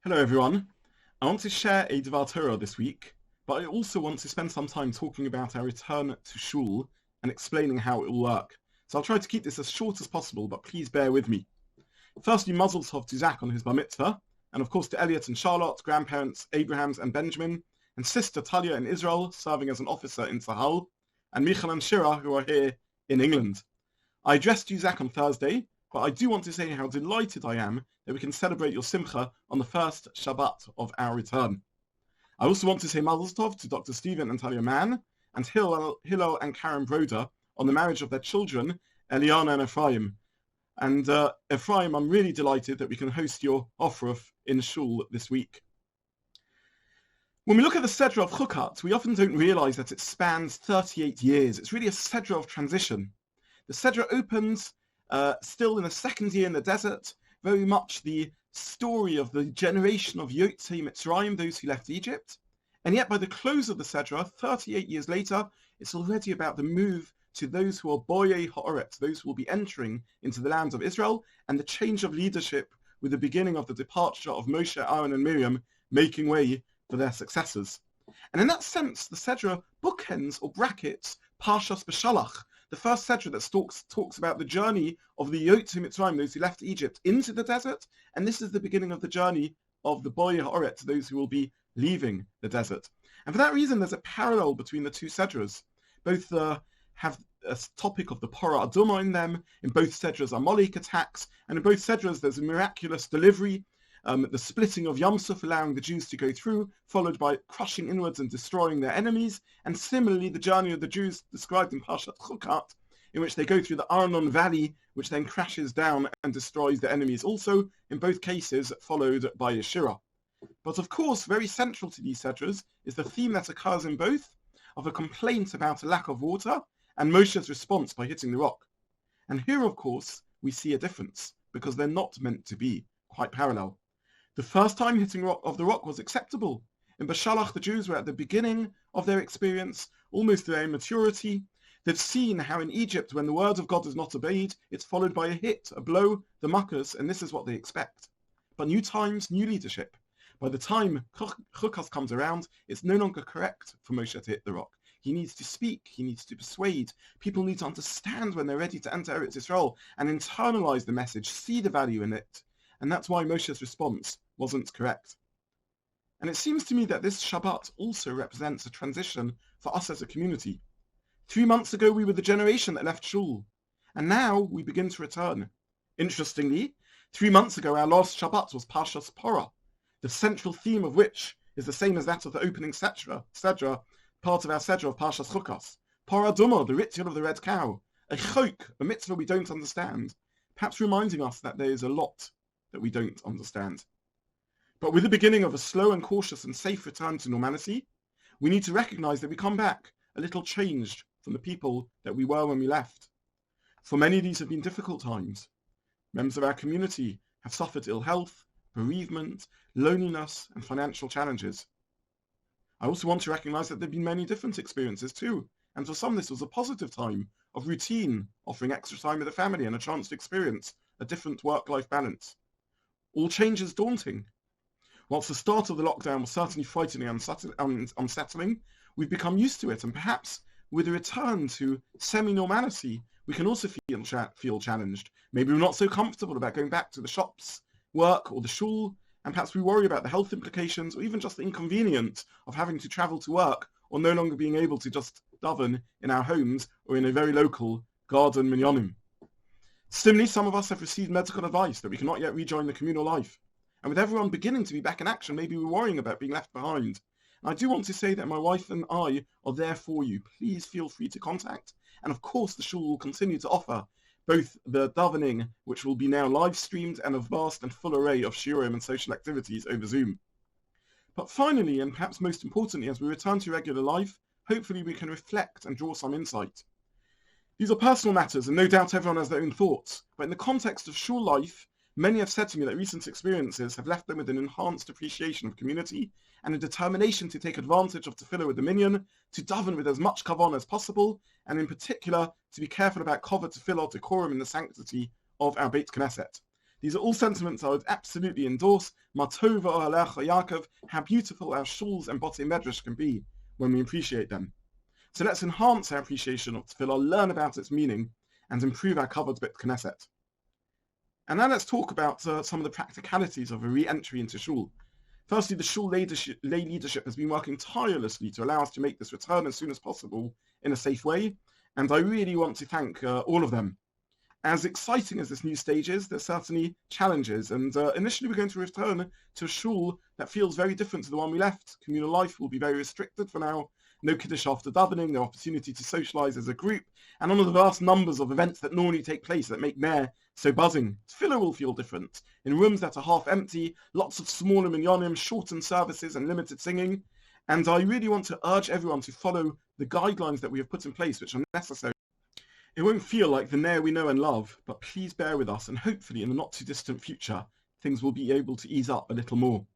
Hello everyone. I want to share a Dvar Torah this week, but I also want to spend some time talking about our return to shul and explaining how it will work. So I'll try to keep this as short as possible, but please bear with me. Firstly, Mazel Tov to Zach on his bar mitzvah, and of course to Elliot and Charlotte, grandparents Abrahams and Benjamin, and sister Talia in Israel, serving as an officer in Sahal, and Michal and Shira, who are here in England. I addressed you, Zach, on Thursday, but I do want to say how delighted I am that we can celebrate your Simcha on the first Shabbat of our return. I also want to say Mazel Tov to Dr. Stephen and Talia Mann, and Hillel and Karen Broder on the marriage of their children, Eliana and Ephraim. And Ephraim, I'm really delighted that we can host your Ofruf in Shul this week. When we look at the Seder of Chukat, we often don't realize that it spans 38 years. It's really a Seder of transition. The Seder opens still in the second year in the desert, very much the story of the generation of Yotzei Mitzrayim, those who left Egypt. And yet by the close of the Seder, 38 years later, it's already about the move to those who are Boyei Ha'aretz, those who will be entering into the lands of Israel, and the change of leadership with the beginning of the departure of Moshe, Aaron and Miriam, making way for their successors. And in that sense, the Seder bookends or brackets Parshat B'Shalach, the first Seder that talks about the journey of the Yotzei Mitzrayim, those who left Egypt, into the desert, and this is the beginning of the journey of the Boyei Ha'aretz, those who will be leaving the desert. And for that reason, there's a parallel between the two Sedras. Both have a topic of the Parah Aduma in them. In both Sedras are Molech attacks, and in both Sedras there's a miraculous delivery, the splitting of Yam Suf, allowing the Jews to go through, followed by crushing inwards and destroying their enemies, and similarly the journey of the Jews described in Parshat Chukat, in which they go through the Arnon Valley, which then crashes down and destroys their enemies also, in both cases followed by Yeshua. But of course, very central to these Sedras is the theme that occurs in both, of a complaint about a lack of water, and Moshe's response by hitting the rock. And here, of course, we see a difference, because they're not meant to be quite parallel. The first time hitting of the rock was acceptable. In B'Shalach, the Jews were at the beginning of their experience, almost their immaturity. They've seen how in Egypt, when the word of God is not obeyed, it's followed by a hit, a blow, the muckers, and this is what they expect. But new times, new leadership. By the time Chukat comes around, it's no longer correct for Moshe to hit the rock. He needs to speak, he needs to persuade. People need to understand when they're ready to enter Eretz Yisrael and internalize the message, see the value in it. And that's why Moshe's response wasn't correct. And it seems to me that this Shabbat also represents a transition for us as a community. 3 months ago, we were the generation that left shul, and now we begin to return. Interestingly, 3 months ago, our last Shabbat was Parshat Porah, the central theme of which is the same as that of the opening Sedra, part of our Sedra of Parshat Chukas. Parah Aduma, the ritual of the red cow, a chok, a mitzvah we don't understand, perhaps reminding us that there is a lot that we don't understand. But with the beginning of a slow and cautious and safe return to normality, we need to recognize that we come back a little changed from the people that we were when we left. For many, these have been difficult times. Members of our community have suffered ill health, bereavement, loneliness, and financial challenges. I also want to recognize that there have been many different experiences too, and for some this was a positive time of routine, offering extra time with the family and a chance to experience a different work-life balance. All change is daunting. Whilst the start of the lockdown was certainly frightening and unsettling, we've become used to it, and perhaps with a return to semi-normality, we can also feel challenged. Maybe we're not so comfortable about going back to the shops, work, or the shul, and perhaps we worry about the health implications, or even just the inconvenience of having to travel to work, or no longer being able to just daven in our homes or in a very local garden minyanim. Similarly, some of us have received medical advice that we cannot yet rejoin the communal life. And with everyone beginning to be back in action, maybe we're worrying about being left behind. And I do want to say that my wife and I are there for you. Please feel free to contact. And of course, the shul will continue to offer both the davening, which will be now live streamed, and a vast and full array of shiurim and social activities over Zoom. But finally, and perhaps most importantly, as we return to regular life, hopefully we can reflect and draw some insight. These are personal matters, and no doubt everyone has their own thoughts. But in the context of shul life, many have said to me that recent experiences have left them with an enhanced appreciation of community and a determination to take advantage of tefillah with the minyan, to daven with as much kavanah as possible, and in particular, to be careful about kavod tefillah decorum in the sanctity of our Beit Knesset. These are all sentiments I would absolutely endorse. Ma tova alecha Yaakov, how beautiful our shuls and botei medrash can be when we appreciate them. So let's enhance our appreciation of tefillah, learn about its meaning, and improve our kavod beit knesset. And now let's talk about some of the practicalities of a re-entry into shul. Firstly, the shul lay leadership has been working tirelessly to allow us to make this return as soon as possible in a safe way, and I really want to thank all of them. As exciting as this new stage is, there's certainly challenges, and initially we're going to return to a shul that feels very different to the one we left. Communal life will be very restricted for now. No kiddush after davening, no opportunity to socialise as a group, and none of the vast numbers of events that normally take place that make Ner so buzzing. Tefillah will feel different. In rooms that are half empty, lots of smaller minyanim, shortened services and limited singing. And I really want to urge everyone to follow the guidelines that we have put in place, which are necessary. It won't feel like the Ner we know and love, but please bear with us, and hopefully in the not too distant future, things will be able to ease up a little more.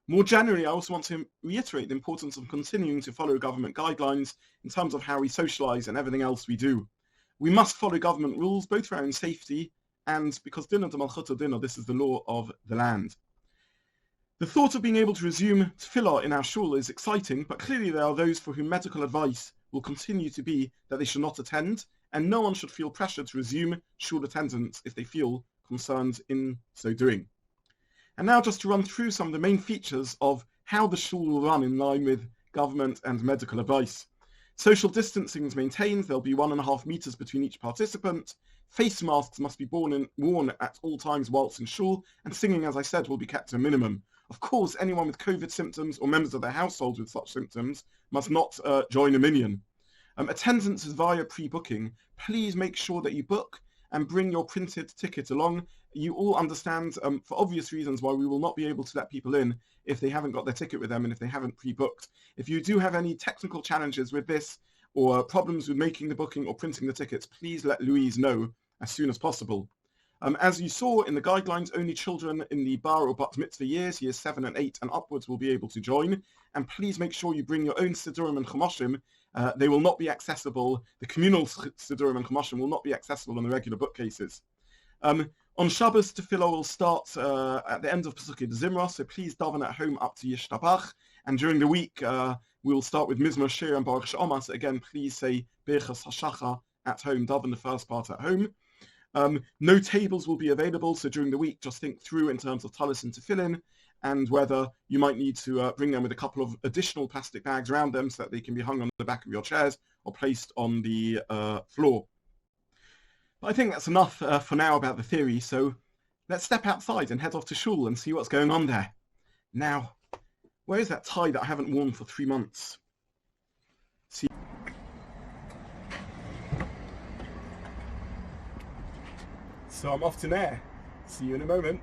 More generally, I also want to reiterate the importance of continuing to follow government guidelines in terms of how we socialise and everything else we do. We must follow government rules, both for our own safety and because dinner de malchut dinner, this is the law of the land. The thought of being able to resume tefillah in our shul is exciting, but clearly there are those for whom medical advice will continue to be that they should not attend, and no one should feel pressured to resume shul attendance if they feel concerned in so doing. And now just to run through some of the main features of how the shul will run in line with government and medical advice. Social distancing is maintained. There'll be 1.5 meters between each participant. Face masks must be worn at all times whilst in shul, and singing, as I said, will be kept to a minimum. Of course, anyone with COVID symptoms or members of their household with such symptoms must not join a minyan. Attendance is via pre-booking. Please make sure that you book and bring your printed ticket along. You all understand, for obvious reasons, why we will not be able to let people in if they haven't got their ticket with them and if they haven't pre-booked. If you do have any technical challenges with this or problems with making the booking or printing the tickets, please let Louise know as soon as possible. As you saw in the guidelines, only children in the bar or bat mitzvah years 7 and 8 and upwards, will be able to join. And please make sure you bring your own siddurim and chumashim. They will not be accessible. The communal siddurim and chumashim will not be accessible in the regular bookcases. On Shabbos, tefillah will start at the end of Pesukei de Zimra, so please daven at home up to Yishtabach. And during the week, we will start with Mizmor Shir and Baruch She'omar. So again, please say Birchas HaShachar at home, daven the first part at home. No tables will be available, so during the week, just think through in terms of talis and tefillin, and whether you might need to bring them with a couple of additional plastic bags around them so that they can be hung on the back of your chairs or placed on the floor. But I think that's enough for now about the theory, so let's step outside and head off to shul and see what's going on there. Now, where is that tie that I haven't worn for 3 months? See. So I'm off to Ner. See you in a moment.